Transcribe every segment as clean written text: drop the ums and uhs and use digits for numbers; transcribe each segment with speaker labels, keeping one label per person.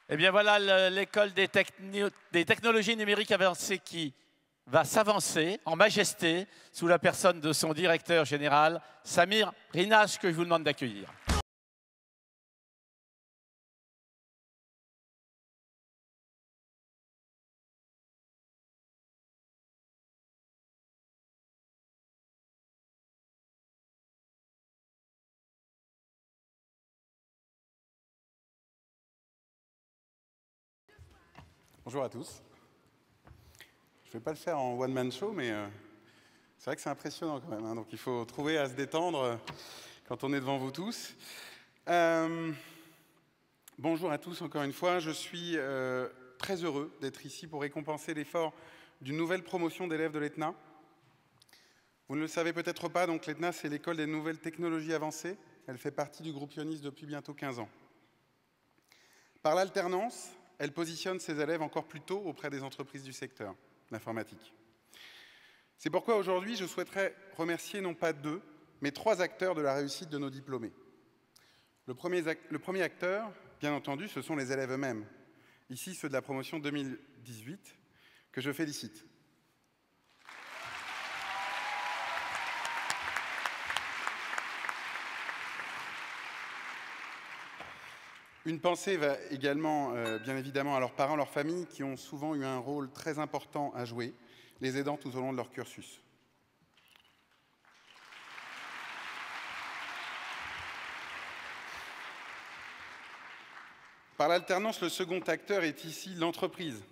Speaker 1: Eh bien voilà l'école des technologies numériques avancées qui va s'avancer en majesté sous la personne de son directeur général, Samir Rinash, que je vous demande d'accueillir.
Speaker 2: Bonjour à tous. Je ne vais pas le faire en one-man show, mais c'est vrai que c'est impressionnant quand même. Hein, donc il faut trouver à se détendre quand on est devant vous tous. Bonjour à tous encore une fois. Je suis très heureux d'être ici pour récompenser l'effort d'une nouvelle promotion d'élèves de l'ETNA. Vous ne le savez peut-être pas, donc l'ETNA, c'est l'école des nouvelles technologies avancées. Elle fait partie du groupe Ionis depuis bientôt 15 ans. Par l'alternance, elle positionne ses élèves encore plus tôt auprès des entreprises du secteur, l'informatique. C'est pourquoi aujourd'hui, je souhaiterais remercier non pas 2, mais 3 acteurs de la réussite de nos diplômés. Le premier acteur, bien entendu, ce sont les élèves eux-mêmes. Ici, ceux de la promotion 2018, que je félicite. Une pensée va également, bien évidemment, à leurs parents, leurs familles, qui ont souvent eu un rôle très important à jouer, les aidant tout au long de leur cursus. Par l'alternance, le second acteur est ici l'entreprise.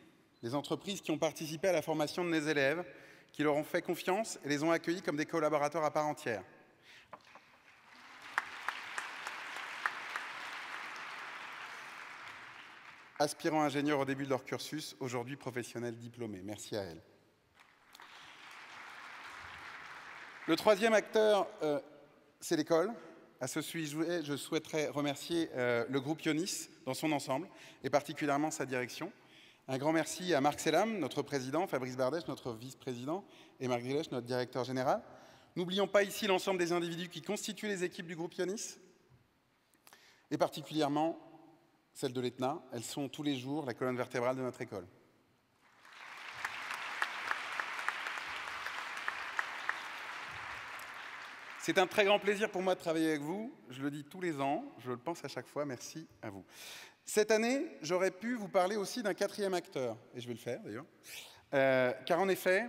Speaker 2: Les entreprises qui ont participé à la formation de mes élèves, qui leur ont fait confiance et les ont accueillis comme des collaborateurs à part entière. Aspirants ingénieurs au début de leur cursus, aujourd'hui professionnels diplômés. Merci à elles. Le troisième acteur, c'est l'école. À ce sujet, je souhaiterais remercier le groupe Ionis dans son ensemble, et particulièrement sa direction. Un grand merci à Marc Selam, notre président, Fabrice Bardèche, notre vice-président, et Marc Grilech, notre directeur général. N'oublions pas ici l'ensemble des individus qui constituent les équipes du groupe Ionis, et particulièrement celles de l'ETNA. Elles sont tous les jours la colonne vertébrale de notre école. C'est un très grand plaisir pour moi de travailler avec vous. Je le dis tous les ans, je le pense à chaque fois. Merci à vous. Cette année, j'aurais pu vous parler aussi d'un quatrième acteur, et je vais le faire d'ailleurs, car en effet,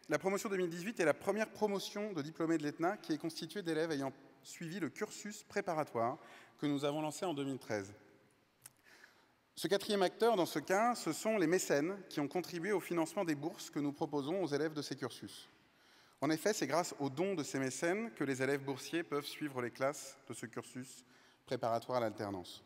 Speaker 2: la promotion 2018 est la première promotion de diplômés de l'ETNA qui est constituée d'élèves ayant suivi le cursus préparatoire que nous avons lancé en 2013. Ce quatrième acteur, dans ce cas, ce sont les mécènes qui ont contribué au financement des bourses que nous proposons aux élèves de ces cursus. En effet, c'est grâce aux dons de ces mécènes que les élèves boursiers peuvent suivre les classes de ce cursus préparatoire à l'alternance.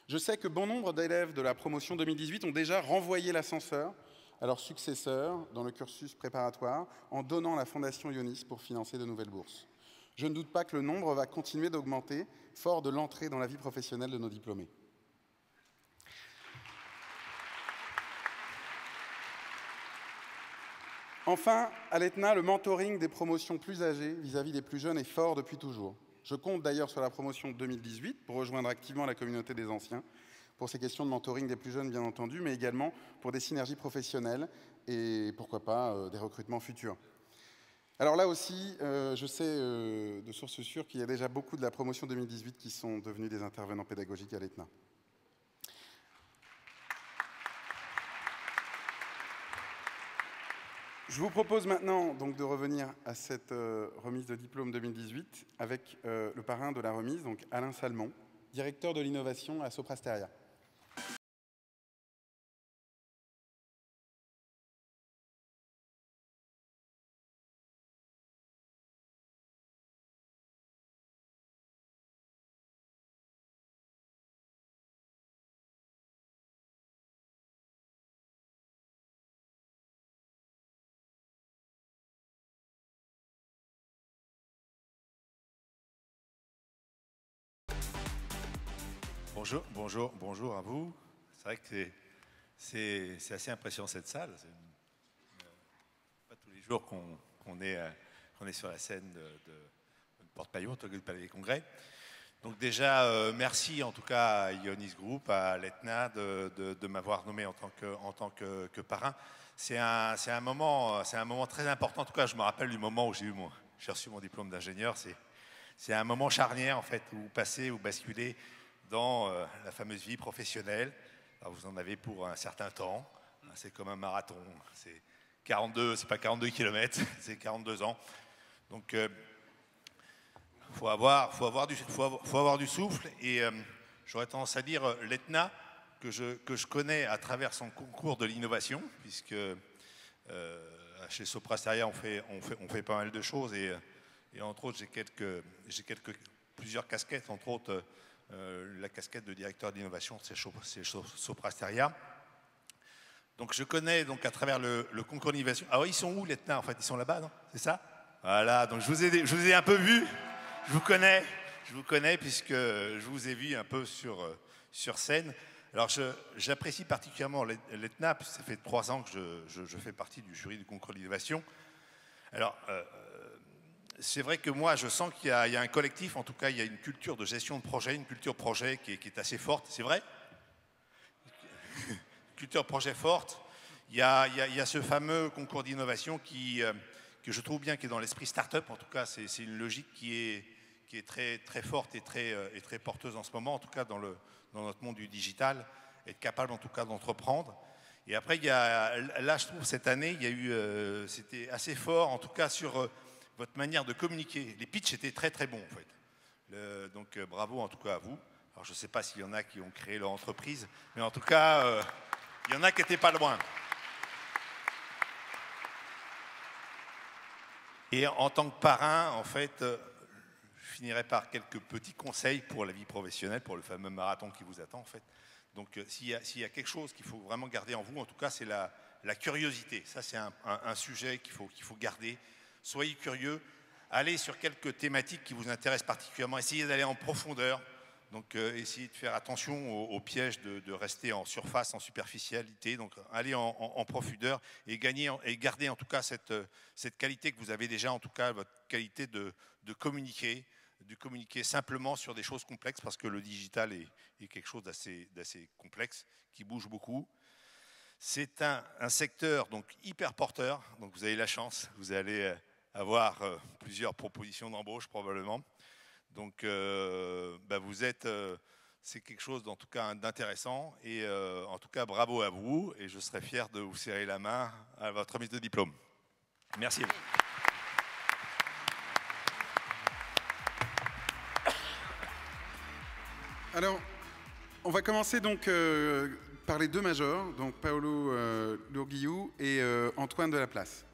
Speaker 2: Je sais que bon nombre d'élèves de la promotion 2018 ont déjà renvoyé l'ascenseur à leurs successeurs dans le cursus préparatoire en donnant la Fondation Ionis pour financer de nouvelles bourses. Je ne doute pas que le nombre va continuer d'augmenter, fort de l'entrée dans la vie professionnelle de nos diplômés. Enfin, à l'ETNA, le mentoring des promotions plus âgées vis-à-vis des plus jeunes est fort depuis toujours. Je compte d'ailleurs sur la promotion 2018 pour rejoindre activement la communauté des anciens, pour ces questions de mentoring des plus jeunes bien entendu, mais également pour des synergies professionnelles et pourquoi pas des recrutements futurs. Alors là aussi, je sais de sources sûres qu'il y a déjà beaucoup de la promotion 2018 qui sont devenus des intervenants pédagogiques à l'ETNA. Je vous propose maintenant donc de revenir à cette remise de diplôme 2018 avec le parrain de la remise, donc Alain Salmon, directeur de l'innovation à Soprasteria.
Speaker 3: Bonjour à vous. C'est vrai que c'est assez impressionnant cette salle. C'est pas tous les jours qu'on est sur la scène de Porte-Paillon, au Palais des Congrès. Donc déjà, merci en tout cas à Ionis Group, à l'ETNA de m'avoir nommé en tant que parrain. C'est un moment très important. En tout cas, je me rappelle du moment où j'ai reçu mon diplôme d'ingénieur. C'est un moment charnière en fait, où vous basculez dans la fameuse vie professionnelle. Alors, vous en avez pour un certain temps. C'est comme un marathon. C'est pas 42 km, c'est 42 ans. Donc, faut avoir du souffle. Et j'aurais tendance à dire l'ETNA, que je connais à travers son concours de l'innovation, puisque chez Sopra Steria, on fait pas mal de choses. Et entre autres, j'ai plusieurs casquettes, entre autres la casquette de directeur d'innovation, c'est Sopra Steria. Donc je connais donc à travers le concours d'innovation. Alors ils sont où l'ETNA en fait? Ils sont là-bas, non? C'est ça? Voilà, donc je vous ai un peu vu. Je vous connais puisque je vous ai vu un peu sur scène. Alors j'apprécie particulièrement l'ETNA, puisque ça fait 3 ans que je fais partie du jury du concours d'innovation. Alors c'est vrai que moi je sens qu'il y a un collectif, en tout cas il y a une culture de gestion de projet, une culture projet qui est assez forte, c'est vrai? Culture projet forte. Il y a ce fameux concours d'innovation que je trouve bien, qui est dans l'esprit start-up. En tout cas, c'est une logique qui est très, très forte et très porteuse en ce moment, en tout cas dans notre monde du digital, être capable en tout cas d'entreprendre. Et après, là, je trouve, cette année, c'était assez fort, en tout cas sur votre manière de communiquer. Les pitchs étaient très, très bons, en fait. Donc, bravo en tout cas à vous. Alors, je ne sais pas s'il y en a qui ont créé leur entreprise, mais en tout cas, il y en a qui n'étaient pas loin. Et en tant que parrain, en fait, je finirai par quelques petits conseils pour la vie professionnelle, pour le fameux marathon qui vous attend, en fait. Donc, s'il y a quelque chose qu'il faut vraiment garder en vous, en tout cas, c'est la curiosité. Ça, c'est un sujet qu'il faut garder. Soyez curieux, allez sur quelques thématiques qui vous intéressent particulièrement, essayez d'aller en profondeur. Donc, essayez de faire attention au piège de rester en surface, en superficialité. Donc, allez en profondeur et gardez en tout cas cette qualité que vous avez déjà, en tout cas votre qualité de communiquer simplement sur des choses complexes, parce que le digital est quelque chose d'assez complexe, qui bouge beaucoup. C'est un secteur donc hyper porteur. Donc, vous avez la chance, vous allez avoir plusieurs propositions d'embauche probablement. Donc, c'est quelque chose en tout cas d'intéressant, et en tout cas bravo à vous, et je serai fier de vous serrer la main à votre remise de diplôme. Merci à vous.
Speaker 2: Alors, on va commencer donc par les 2 majors, donc Paolo Lourguillou et Antoine Delaplace.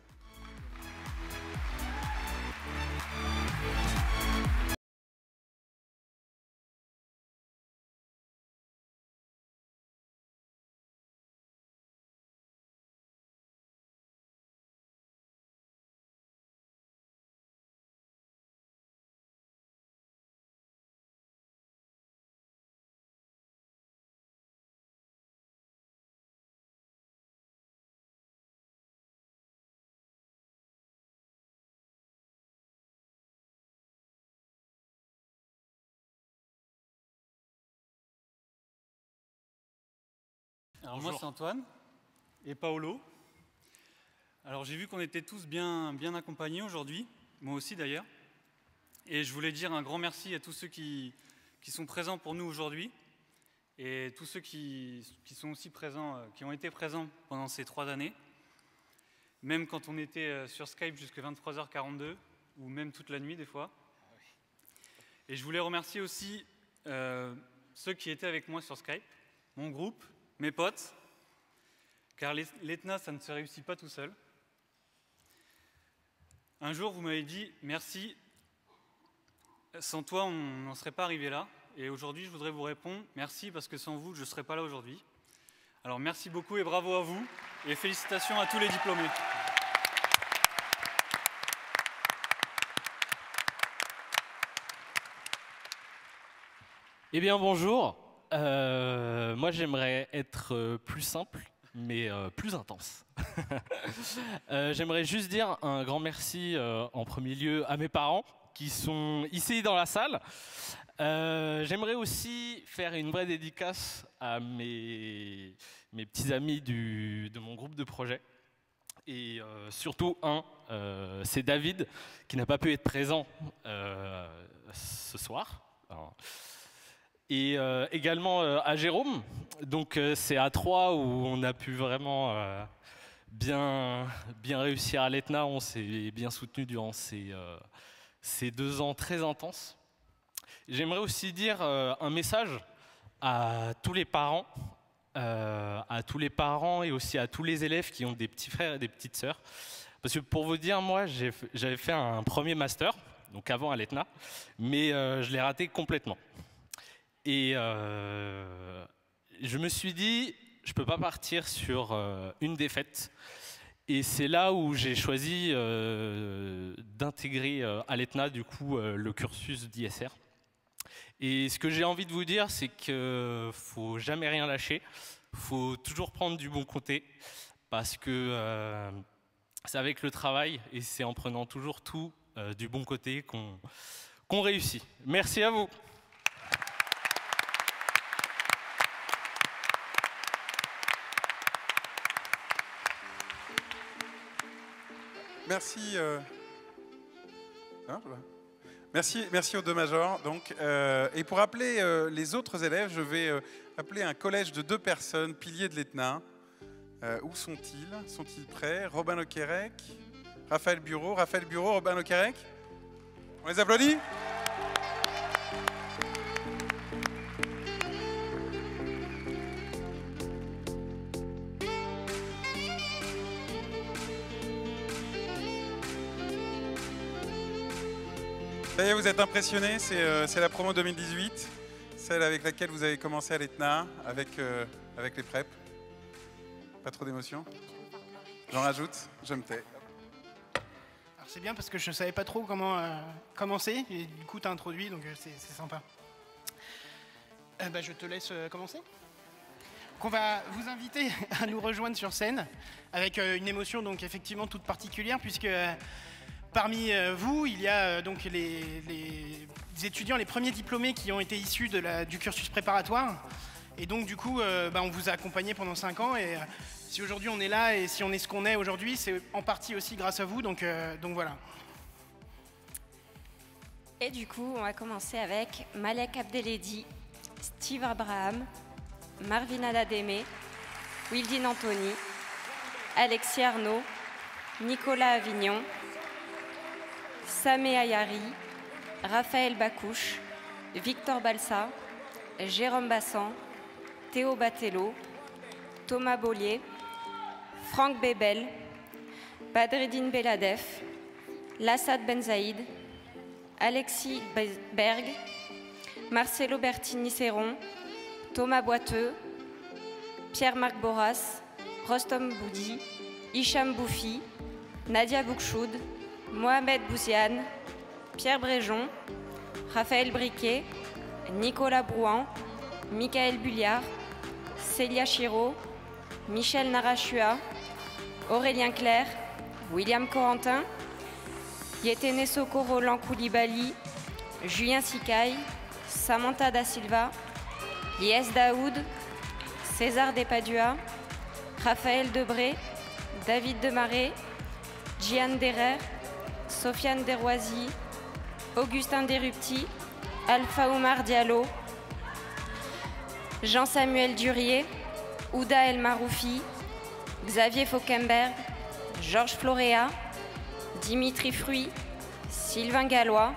Speaker 4: Alors bonjour. Moi c'est Antoine et Paolo. Alors j'ai vu qu'on était tous bien accompagnés aujourd'hui, moi aussi d'ailleurs. Et je voulais dire un grand merci à tous ceux qui sont présents pour nous aujourd'hui, et tous ceux qui sont aussi présents, qui ont été présents pendant ces 3 années, même quand on était sur Skype jusqu'à 23h42, ou même toute la nuit des fois. Et je voulais remercier aussi ceux qui étaient avec moi sur Skype, mon groupe, mes potes, car l'ETNA, ça ne se réussit pas tout seul. Un jour, vous m'avez dit « Merci, sans toi, on n'en serait pas arrivé là ». Et aujourd'hui, je voudrais vous répondre « Merci, parce que sans vous, je ne serais pas là aujourd'hui ». Alors merci beaucoup et bravo à vous, et félicitations à tous les diplômés.
Speaker 5: Eh bien, bonjour. Moi, j'aimerais être plus simple, mais plus intense. J'aimerais juste dire un grand merci en premier lieu à mes parents, qui sont ici dans la salle. J'aimerais aussi faire une vraie dédicace à mes petits amis de mon groupe de projet. Et surtout c'est David, qui n'a pas pu être présent ce soir. Et également à Jérôme. Donc c'est à 3 où on a pu vraiment bien réussir à l'ETNA. On s'est bien soutenu durant ces 2 ans très intenses. J'aimerais aussi dire un message à tous les parents, et aussi à tous les élèves qui ont des petits frères et des petites sœurs. Parce que pour vous dire, moi, j'avais fait un premier master, donc avant à l'ETNA, mais je l'ai raté complètement. Et je me suis dit, je ne peux pas partir sur une défaite. Et c'est là où j'ai choisi d'intégrer à l'ETNA, du coup, le cursus d'ISR. Et ce que j'ai envie de vous dire, c'est qu'il ne faut jamais rien lâcher. Il faut toujours prendre du bon côté, parce que c'est avec le travail et c'est en prenant toujours tout du bon côté qu'on réussit. Merci à vous.
Speaker 2: Merci. Merci aux 2 majors. Donc, et pour appeler les autres élèves, je vais appeler un collège de 2 personnes, piliers de l'ETNA. Où sont-ils? Sont-ils prêts? Robin Lequérec, Raphaël Bureau, Robin Lequérec. On les applaudit? Ça y est, vous êtes impressionnés, c'est la promo 2018, celle avec laquelle vous avez commencé à l'ETNA, avec les PrEP. Pas trop d'émotion? J'en rajoute, je me tais.
Speaker 6: Alors c'est bien parce que je ne savais pas trop comment commencer, et du coup tu as introduit, donc c'est sympa. Je te laisse commencer. Donc on va vous inviter à nous rejoindre sur scène, avec une émotion donc effectivement toute particulière, puisque parmi vous, il y a donc les étudiants, les premiers diplômés qui ont été issus du cursus préparatoire. Et donc du coup, on vous a accompagné pendant 5 ans. Et si aujourd'hui on est là et si on est ce qu'on est aujourd'hui, c'est en partie aussi grâce à vous. Donc voilà.
Speaker 7: Et du coup, on va commencer avec Malek Abdeledi, Steve Abraham, Marvin Adademe, Wildine Anthony, Alexis Arnaud, Nicolas Avignon, Samé Ayari, Raphaël Bacouche, Victor Balsa, Jérôme Bassan, Théo Batello, Thomas Bollier, Franck Bébel, Badreddine Beladef, Lassad Benzaïd, Alexis Berg, Marcelo Bertini-Serron, Thomas Boiteux, Pierre-Marc Boras, Rostom Boudi, Hicham Boufi, Nadia Boukchoud, Mohamed Bouziane, Pierre Bréjon, Raphaël Briquet, Nicolas Brouan, Michael Bulliard, Célia Chiraud, Michel Narachua, Aurélien Clerc, William Corentin, Yetene Soko Roland Koulibaly, Julien Sicaille, Samantha Da Silva, Lies Daoud, César Despadua, Raphaël Debré, David Demaret, Gian Derer, Sofiane Deroisy, Augustin Derupti, Alpha Oumar Diallo, Jean-Samuel Durier, Ouda El Maroufi, Xavier Fauquemberg, Georges Floréa, Dimitri Fruy, Sylvain Gallois,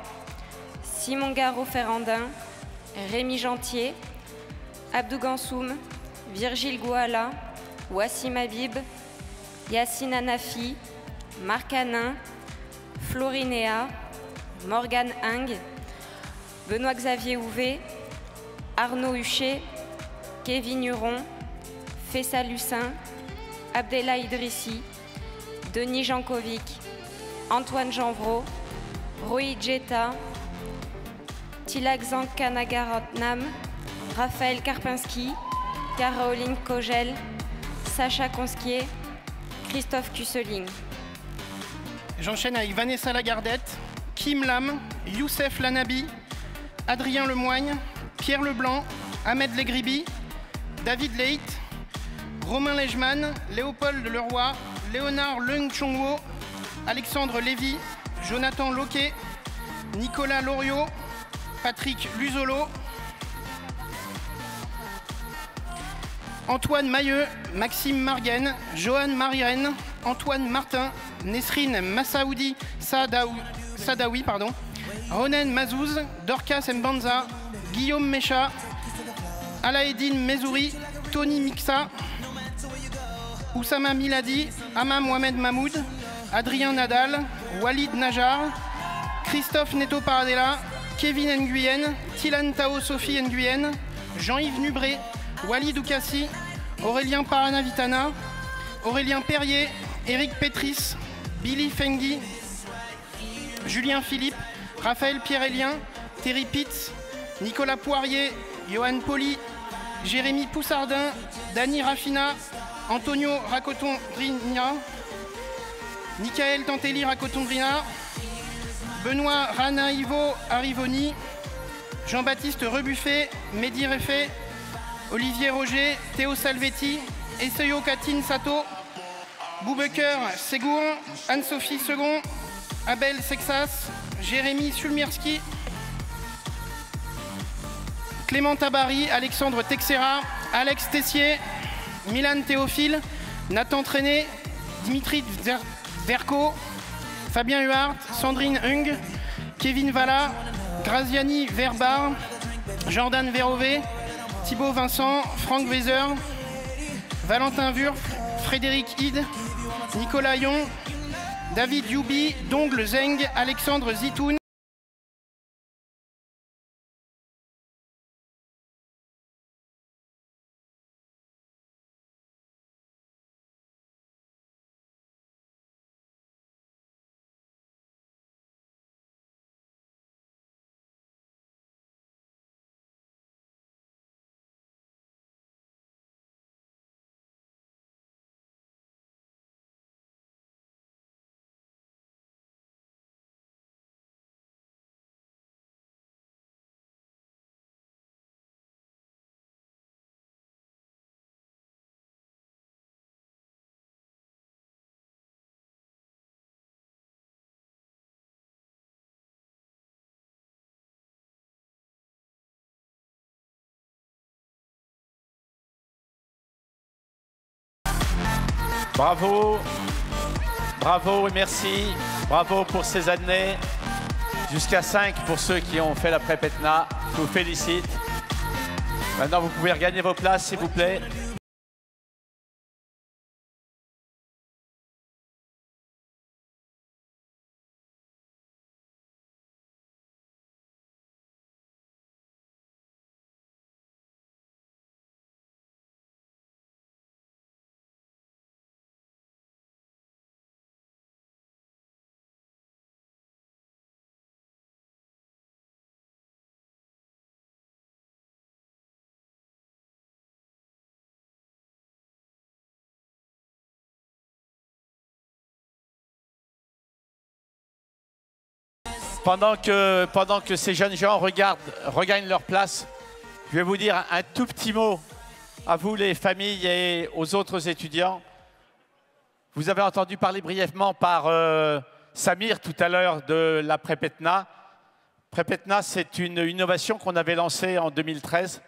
Speaker 7: Simon Garot-Ferrandin, Rémi Gentier, Abdou Gansoum, Virgile Gouala, Wassim Habib, Yassine Anafi, Marc Hanin, Florinéa, Morgane Hing, Benoît-Xavier Houvet, Arnaud Huchet, Kevin Huron, Fessa Lucin, Abdellah Idrissi, Denis Jankovic, Antoine Janvreau, Roy Djeta, Tilak Kanagaratnam, Raphaël Karpinski, Caroline Kogel, Sacha Consquier, Christophe Cusseling.
Speaker 6: J'enchaîne avec Vanessa Lagardette, Kim Lam, Youssef Lanabi, Adrien Lemoigne, Pierre Leblanc, Ahmed Legribi, David Leit, Romain Lejman, Léopold Leroy, Léonard Leung Chongwo, Alexandre Lévy, Jonathan Loquet, Nicolas Loriot, Patrick Luzolo, Antoine Mailleux, Maxime Marguen, Johan Marienne, Antoine Martin, Nesrine Massaoudi Sadawi, Ronen Mazouz, Dorcas Mbanza, Guillaume Mécha, Alaeddine Mezouri, Tony Mixa, Oussama Miladi, Ama Mohamed Mahmoud, Adrien Nadal, Walid Najar, Christophe Neto Paradella, Kevin Nguyen, Tilan Tao Sophie Nguyen, Jean-Yves Nubré, Walid Oukassi, Aurélien Paranavitana, Aurélien Perrier, Éric Pétris, Billy Fengui, Julien Philippe, Raphaël Pierrelien, Terry Pitts, Nicolas Poirier, Johan Poli, Jérémy Poussardin, Dany Raffina, Antonio Racotondrina, Michael Tantelli Racotondrina, Benoît Rana-Ivo Arrivoni, Jean-Baptiste Rebuffet, Mehdi Réfé, Olivier Roger, Théo Salvetti, Esseyo Katine Sato, Boubeker Ségour, Anne-Sophie Second, Abel Sexas, Jérémy Sulmirski, Clément Tabary, Alexandre Texera, Alex Tessier, Milan Théophile, Nathan Trenet, Dimitri Verco, Fabien Huart, Sandrine Hung, Kevin Valla, Graziani Verbar, Jordan Verové, Thibaut Vincent, Franck Weiser, Valentin Wurf, Frédéric Hide, Nicolas Yon, David Youbi, Dongle Zeng, Alexandre Zitoun.
Speaker 1: Bravo, bravo et merci. Bravo pour ces années. Jusqu'à 5 pour ceux qui ont fait la pré-PETNA. Je vous félicite. Maintenant, vous pouvez regagner vos places, s'il vous plaît. Pendant que ces jeunes gens regagnent leur place, je vais vous dire un tout petit mot à vous, les familles, et aux autres étudiants. Vous avez entendu parler brièvement par Samir tout à l'heure de la pré-PETNA. Pré-PETNA, c'est une innovation qu'on avait lancée en 2013,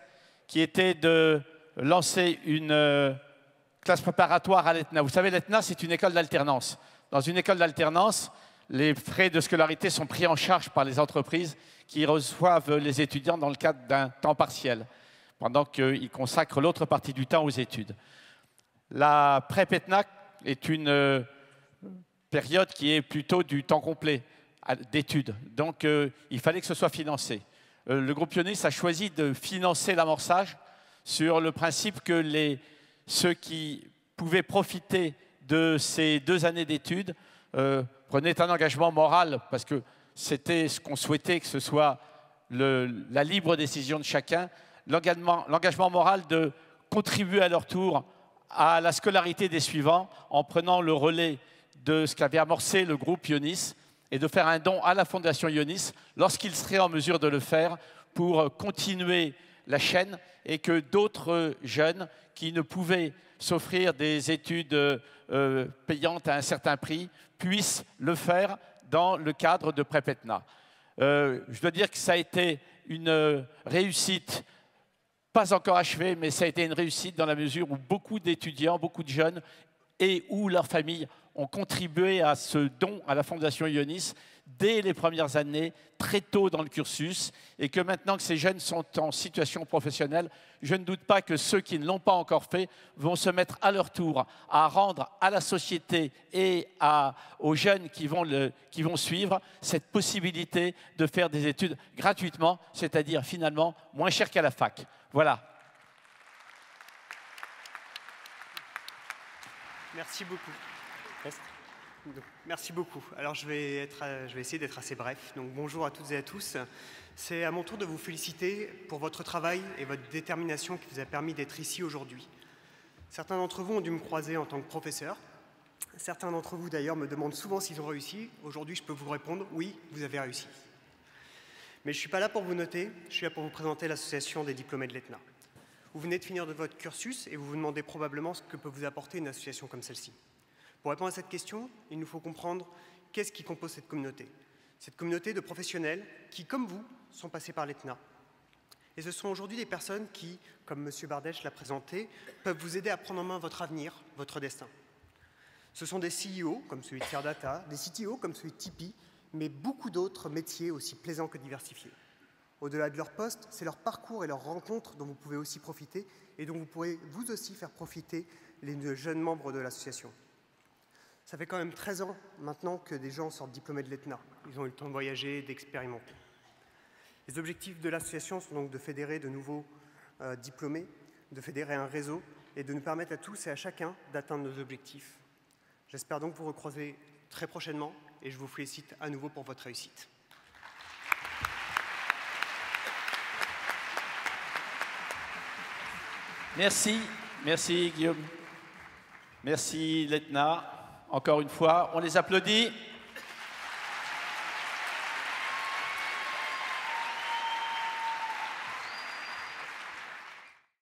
Speaker 1: qui était de lancer une classe préparatoire à l'ETNA. Vous savez, l'ETNA, c'est une école d'alternance. Dans une école d'alternance, les frais de scolarité sont pris en charge par les entreprises qui reçoivent les étudiants dans le cadre d'un temps partiel, pendant qu'ils consacrent l'autre partie du temps aux études. La pré-PETNA est une période qui est plutôt du temps complet d'études. Donc, il fallait que ce soit financé. Le groupe Ionis a choisi de financer l'amorçage sur le principe que ceux qui pouvaient profiter de ces 2 années d'études prenaient un engagement moral, parce que c'était ce qu'on souhaitait, que ce soit la libre décision de chacun, l'engagement moral de contribuer à leur tour à la scolarité des suivants en prenant le relais de ce qu'avait amorcé le groupe Ionis et de faire un don à la Fondation Ionis lorsqu'ils seraient en mesure de le faire pour continuer la chaîne et que d'autres jeunes qui ne pouvaient s'offrir des études payantes à un certain prix puissent le faire dans le cadre de Prep-ETNA. Je dois dire que ça a été une réussite, pas encore achevée, mais ça a été une réussite dans la mesure où beaucoup d'étudiants, beaucoup de jeunes et où leurs familles ont contribué à ce don à la Fondation Ionis dès les premières années, très tôt dans le cursus, et que maintenant que ces jeunes sont en situation professionnelle, je ne doute pas que ceux qui ne l'ont pas encore fait vont se mettre à leur tour à rendre à la société et aux jeunes qui vont suivre cette possibilité de faire des études gratuitement, c'est-à-dire finalement moins cher qu'à la fac. Voilà.
Speaker 8: Merci beaucoup. Merci beaucoup. Alors je vais essayer d'être assez bref. Donc bonjour à toutes et à tous. C'est à mon tour de vous féliciter pour votre travail et votre détermination qui vous a permis d'être ici aujourd'hui. Certains d'entre vous ont dû me croiser en tant que professeur. Certains d'entre vous d'ailleurs me demandent souvent s'ils ont réussi. Aujourd'hui je peux vous répondre oui, vous avez réussi. Mais je ne suis pas là pour vous noter, je suis là pour vous présenter l'association des diplômés de l'ETNA. Vous venez de finir de votre cursus et vous vous demandez probablement ce que peut vous apporter une association comme celle-ci. Pour répondre à cette question, il nous faut comprendre qu'est-ce qui compose cette communauté. Cette communauté de professionnels qui, comme vous, sont passés par l'ETNA. Et ce sont aujourd'hui des personnes qui, comme M. Bardèche l'a présenté, peuvent vous aider à prendre en main votre avenir, votre destin. Ce sont des CEO, comme celui de Cerdata, des CTO, comme celui de Tipeee, mais beaucoup d'autres métiers aussi plaisants que diversifiés. Au-delà de leur poste, c'est leur parcours et leurs rencontres dont vous pouvez aussi profiter et dont vous pourrez vous aussi faire profiter les jeunes membres de l'association. Ça fait quand même 13 ans maintenant que des gens sortent diplômés de l'ETNA. Ils ont eu le temps de voyager, d'expérimenter. Les objectifs de l'association sont donc de fédérer de nouveaux diplômés, de fédérer un réseau et de nous permettre à tous et à chacun d'atteindre nos objectifs. J'espère donc vous recroiser très prochainement et je vous félicite à nouveau pour votre réussite.
Speaker 1: Merci, merci Guillaume. Merci l'ETNA. Encore une fois, on les applaudit.